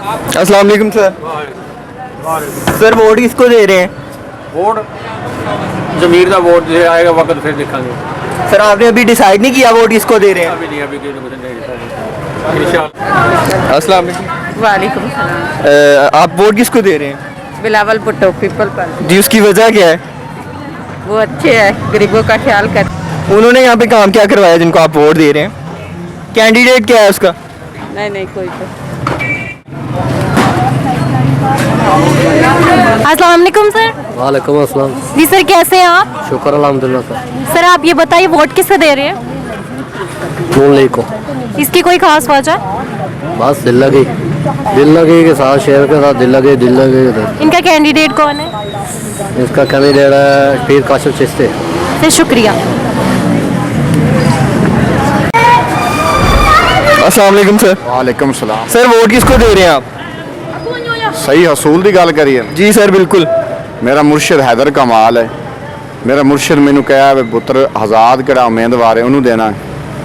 अस्सलाम वालेकुम sir. Sir vote किसको दे रहे हैं? वोट जमीर का वोट जो आएगा वक्त फिर दिखाएंगे। सर आपने अभी डिसाइड नहीं किया वोट किसको दे रहे हैं? अभी नहीं इंशाल्लाह। अस्सलाम वालेकुम। वालेकुम सलाम। आप वोट किसको दे रहे हैं? बिलावल भुट्टो पीपल पार्टी। जी उसकी वजह क्या है? वो अच्छे है, गरीबों का ख्याल कर। उन्होंने यहाँ पे काम क्या करवाया जिनको आप वोट दे रहे हैं? कैंडिडेट क्या है उसका? नहीं कोई तो। अस्सलाम वालेकुम सर। वालेकुम अस्सलाम। जी सर कैसे हैं आप? शुक्र अल्हम्दुलिल्लाह सर। सर आप ये बताइए वोट किससे दे रहे हैं? नून लीग को। इसकी कोई खास वजह? बस दिल लगी के साथ, शेर के साथ दिल लगे इनका कैंडिडेट कौन है? इसका कैंडिडेट है पीर काशिफ चिश्ती। सर शुक्रिया। अस्सलाम वालेकुम सर। वालेकुम सलाम। सर वोट किसको दे रहे हैं आप? सही हसूल की गल करिए। जी सर बिल्कुल। मेरा मुर्शिद हैदर कमाल है। मेरा मुर्शिद मैनू कहा है पुत्र आज़ाद केड़ा उम्मीदवार है उन्होंने देना,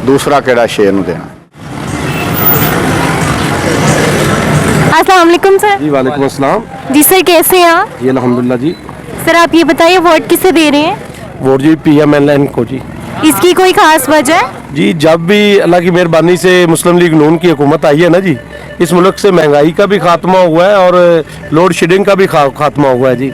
दूसरा केड़ा शेर नूं देना। अस्सलाम वालेकुम सर। जी वालेकुम अस्सलाम। जी सर कैसे हैं आप? जी अल्हम्दुलिल्लाह जी। सर आप ये बताइए वोट किससे दे रहे हैं? वोट जी PMLN को जी। इसकी कोई खास वजह? जी जब भी अल्लाह की मेहरबानी से मुस्लिम लीग नून की हुकूमत आई है ना जी, इस मुल्क से महंगाई का भी खात्मा हुआ है और लोड शेडिंग का भी खात्मा हुआ है जी।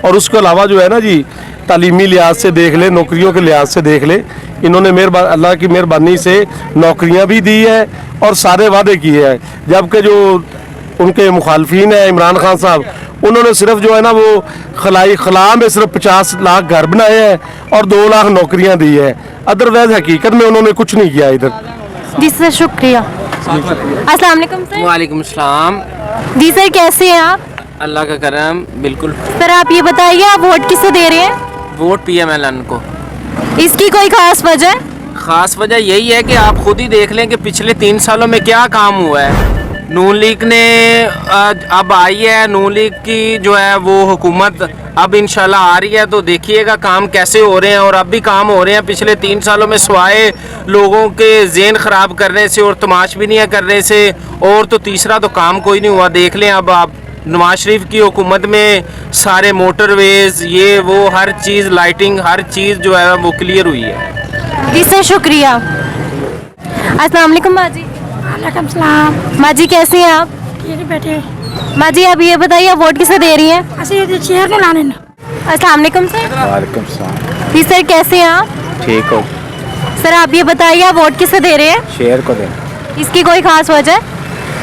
और उसके अलावा जो है ना जी, तालीमी लिहाज से देख ले, नौकरियों के लिहाज से देख ले, इन्होंने अल्लाह की मेहरबानी से नौकरियां भी दी है और सारे वादे किए हैं। जबकि जो उनके मुखालफीन है इमरान खान साहब, उन्होंने सिर्फ जो है ना वो खला में सिर्फ 50 लाख घर बनाए हैं और 2 लाख नौकरियां दी है। अदरवाइज हकीकत में उन्होंने कुछ नहीं किया इधर। जी सर शुक्रिया। अस्सलाम वालेकुम सर। वालेकुम सलाम। जी सर कैसे हैं आप? अल्लाह का करम बिल्कुल। सर आप ये बताइए आप वोट किससे दे रहे हैं? वोट PMLN को। इसकी कोई खास वजह? खास वजह यही है कि आप खुद ही देख लें कि पिछले 3 सालों में क्या काम हुआ है। नून लीग ने अब आई है, नून लीग की जो है वो हुकूमत अब इंशाल्लाह आ रही है, तो देखिएगा काम कैसे हो रहे हैं। और अब भी काम हो रहे हैं। पिछले 3 सालों में सिवाय लोगों के ज़हन ख़राब करने से और तमाशबीनियाँ करने से और तो तीसरा तो काम कोई नहीं हुआ। देख लें अब आप नवाज शरीफ की हुकूमत में सारे मोटरवेज ये वो हर चीज़, लाइटिंग हर चीज़ जो है वो क्लियर हुई है। जी सर शुक्रिया। अस्सलाम वालेकुम माजी। वालेकुम सलाम। माजी कैसे हैं आप? ठीक बैठे। माजी आप ये बताइए आप वोट किसे दे रही हैं? असली शेर को लाने ना। अस्सलाम वालेकुम सर। वालेकुम सलाम। जी सर कैसे हैं आप? ठीक हो? सर आप ये बताइए आप वोट किसे दे रहे हैं? शेर को दे। इसकी कोई खास वजह?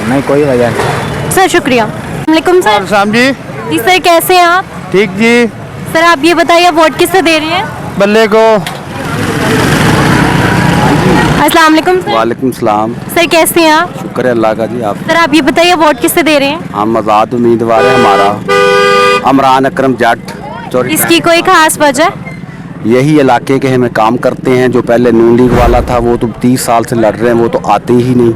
नहीं कोई वजह नहीं। सर शुक्रिया। वालेकुम सर। शाम जी। जी सर कैसे हैं आप? ठीक जी। सर आप ये बताइए आप वोट किसे दे रहे हैं? बल्ले को। अस्सलाम वालेकुम सर। वालेकुम सलाम। सर कैसे हैं आप? शुक्र है अल्लाह का जी। आप? सर आप ये बताइए वोट किससे दे रहे हैं? हम आज़ाद उम्मीदवार है हमारा अमरान अकरम जट। इसकी कोई खास वजह? यही इलाके के हमें काम करते हैं। जो पहले नून लीग वाला था वो तो 30 साल से लड़ रहे हैं, वो तो आते ही नहीं,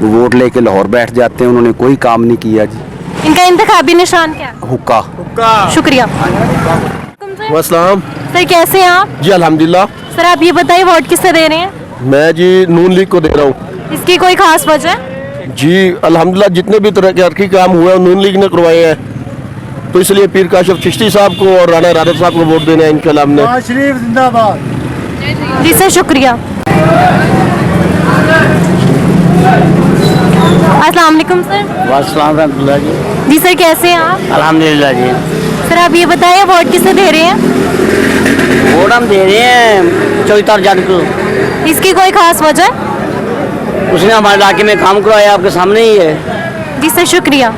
वो वोट लेके लाहौर बैठ जाते हैं। उन्होंने कोई काम नहीं किया जी। इनका इंतखाबी निशान क्या है? हुक्का। शुक्रिया। वालेकुम सर कैसे हैं आप? जी अल्हम्दुलिल्लाह। सर आप ये बताइए वोट किससे दे रहे हैं? मैं जी नून लीग को दे रहा हूँ। इसकी कोई खास वजह? जी अल्हम्दुलिल्लाह जितने भी तरक्की काम हुए हैं नून लीग ने करवाए हैं, तो इसलिए पीर काशिफ चिश्ती साहब को और राणा रादर साहब को वोट देने हैं इनके हमने। शरीफ जिंदाबाद। जी सर शुक्रिया। अस्सलाम वालेकुम सर। वालेकुम रहमतुल्लाह जी। जी सर कैसे हैं आप? अल्हम्दुलिल्लाह जी। सर आप ये बताइए वोट किससे दे रहे हैं? वोट हम दे रहे हैं चौधरी जट को। इसकी कोई खास वजह? उसने हमारे इलाके में काम करवाया, आपके सामने ही है। जी सर शुक्रिया।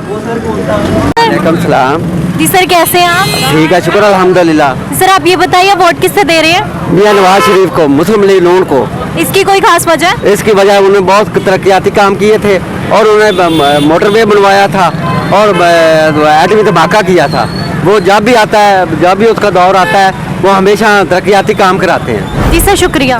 वालेकुम सलाम। जी सर कैसे हैं आप? ठीक है शुक्र अल्हम्दुलिल्लाह। सर आप ये बताइए वोट किससे दे रहे हैं? मियां नवाज शरीफ को, मुस्लिम लीग नून को। इसकी कोई खास वजह? इसकी वजह उन्होंने बहुत तरक्याती काम किए थे और उन्होंने मोटरवे बनवाया था और एटमी धमाका किया था। वो जब भी आता है, जब भी उसका दौर आता है, वो हमेशा तरक्याती काम कराते हैं। जी सर शुक्रिया।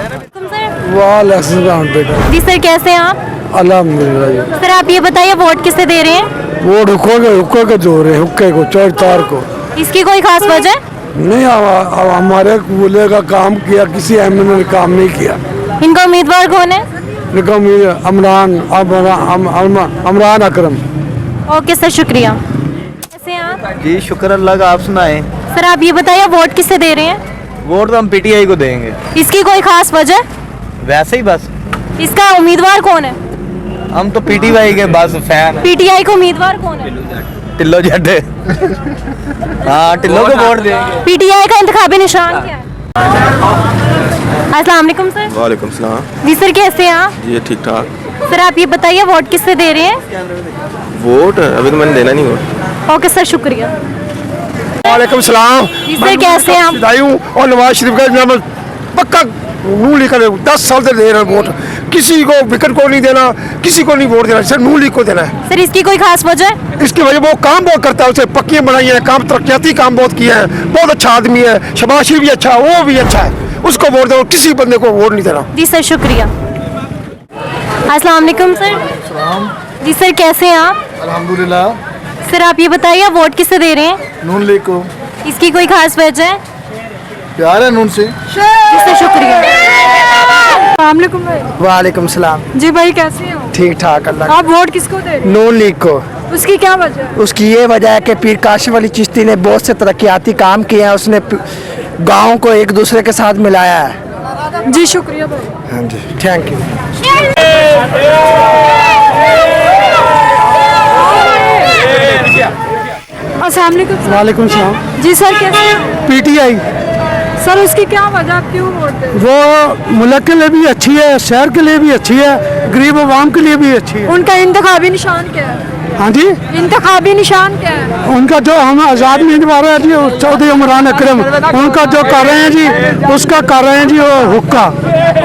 जी सर कैसे हैं आप? अल्हम्दुलिल्लाह। सर आप ये बताइए वोट किससे दे रहे हैं? वोट हुक्के को दो रहे, हुक्के को, चोर तार को। इसकी कोई खास वजह? नहीं अब हमारे कूले का काम किया, किसी एमएनए ने काम नहीं किया। इनका उम्मीदवार कौन है? अमरान अकरम। ओके सर, शुक्रिया। कैसे हैं आप? जी शुक्र अल्लाह का, आप सुनाएं। सर आप ये बताइए वोट किसे दे रहे हैं? वोट तो हम पीटीआई को देंगे, इसकी कोई खास वजह? वैसे ही बस। इसका उम्मीदवार कौन है? हम तो पीटीआई के बस फैन हैं। पीटीआई का उम्मीदवार कौन है? टिल्लो जट हाँ, टिल्लो को वोट देंगे। पीटीआई का इंतखाबी निशान क्या है? अस्सलाम वालेकुम सर। वालेकुम सलाम जी सर, कैसे हैं आप? जी, ठीक ठाक। सर आप ये बताइए वोट किससे दे रहे हैं? वोट अभी तो मैंने देना नहीं वोट। ओके सर, शुक्रिया। वालेकुम सलाम। जी सर, कैसे हैं आप? और नवाज शरीफ का मैं पक्का नून लीग का 10 साल से दे रहा वोट। किसी को विकेट को नहीं देना, किसी को नहीं वोट देना, सिर्फ नून लीग को देना है। सर इसकी कोई खास वजह है? इसकी वजह वो काम बहुत करता है, उसे पक्कियां बनाई हैं, काम तरक्याती काम बहुत किया है, बहुत अच्छा आदमी है। शहबाज शरीफ भी अच्छा, वो भी अच्छा है, उसको वोट दो, किसी बंदे को वोट नहीं देना। जी सर, शुक्रिया। अस्सलाम वालेकुम सर। जी सर, कैसे हैं आप? अल्हम्दुलिल्लाह। सर आप ये बताइए वोट किससे दे रहे हैं? नून लीग को इसकी कोई खास वजह है? प्यार है नून से। जी सर, शुक्रिया। वालेकुम भाई। वालेकुम सलाम। जी भाई, कैसे हो? ठीक ठाक अल्लाह। आप वोट किसको दे रहे हैं? नून लीग को। उसकी क्या वजह है? उसकी ये वजह है कि पीर काशिफ अली चिश्ती ने बहुत से तरक्याती काम किए हैं, उसने गाँव को एक दूसरे के साथ मिलाया है। जी शुक्रिया भाई। हाँ जी, थैंक यू। अस्सलाम वालेकुम। वालेकुम सलाम। जी सर, कैसे हैं? पीटीआई सर उसकी क्या वजह, आप क्यों वोट दे रहे वो मुल्क के लिए भी अच्छी है, शहर के लिए भी अच्छी है, गरीब आवाम के लिए भी अच्छी हैं? है। उनका इंतखाबी निशान क्या है? हाँ जी, इंतखाबी निशान क्या है? उनका जो हम आज़ाद उम्मीदवार है जी चौधरी इमरान अकरम, उनका जो कर रहे हैं जी, उसका कर रहे हैं जी वो हुक्का।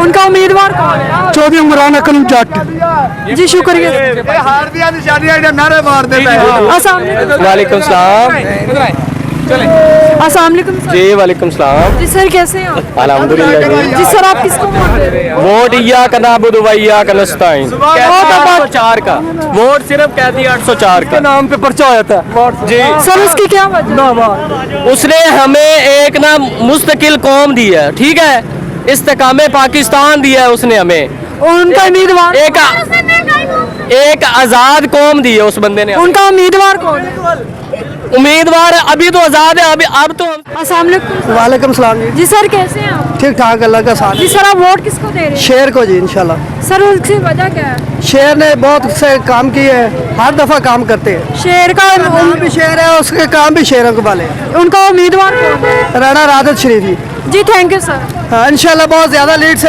उनका उम्मीदवार कौन है? चौधरी इमरान अकरम जट। जी शुक्रिया। अस्सलाम वालेकुम। वालेकुम सलाम। अस्सलाम वालेकुम सर। जी वालेकुम सलाम। जी सर, कैसे हैं आप? अल्हम्दुलिल्लाह। जी सर, आप किसको वोट दे रहे हैं? वोट इया का नाबुदु व इया का नस्ताइन। 804 का वोट सिर्फ कहती 804 का नाम पे पर्चा होया था जी। सर उसकी क्या वजह? उसने हमें एक ना मुस्तकिल कौम दी है, ठीक है, इस्तेकामे पाकिस्तान दिया है उसने हमें। उनका उम्मीदवार? एक आजाद कौम दी है उस बंदे ने। उनका उम्मीदवार कौन है? उम्मीदवार अभी तो आजाद है, अब तो अस्सलाम वालेकुम। वालेकुम सलाम जी। जी सर, कैसे हैं आप? ठीक ठाक अल्लाह का साथ। जी सर, आप वोट किसको दे रहे हैं? शेर को जी इंशाल्लाह। सर उसकी वजह क्या है? शेर ने बहुत से काम किए हैं, हर दफा काम करते हैं। शेर का नाम भी शेर है, उसके काम भी शेरों के वाले हैं। उनका उम्मीदवार कौन है? राणा रादत शरीफ जी। जी थैंक यू सर। हाँ, इंशाल्लाह बहुत ज्यादा लीड से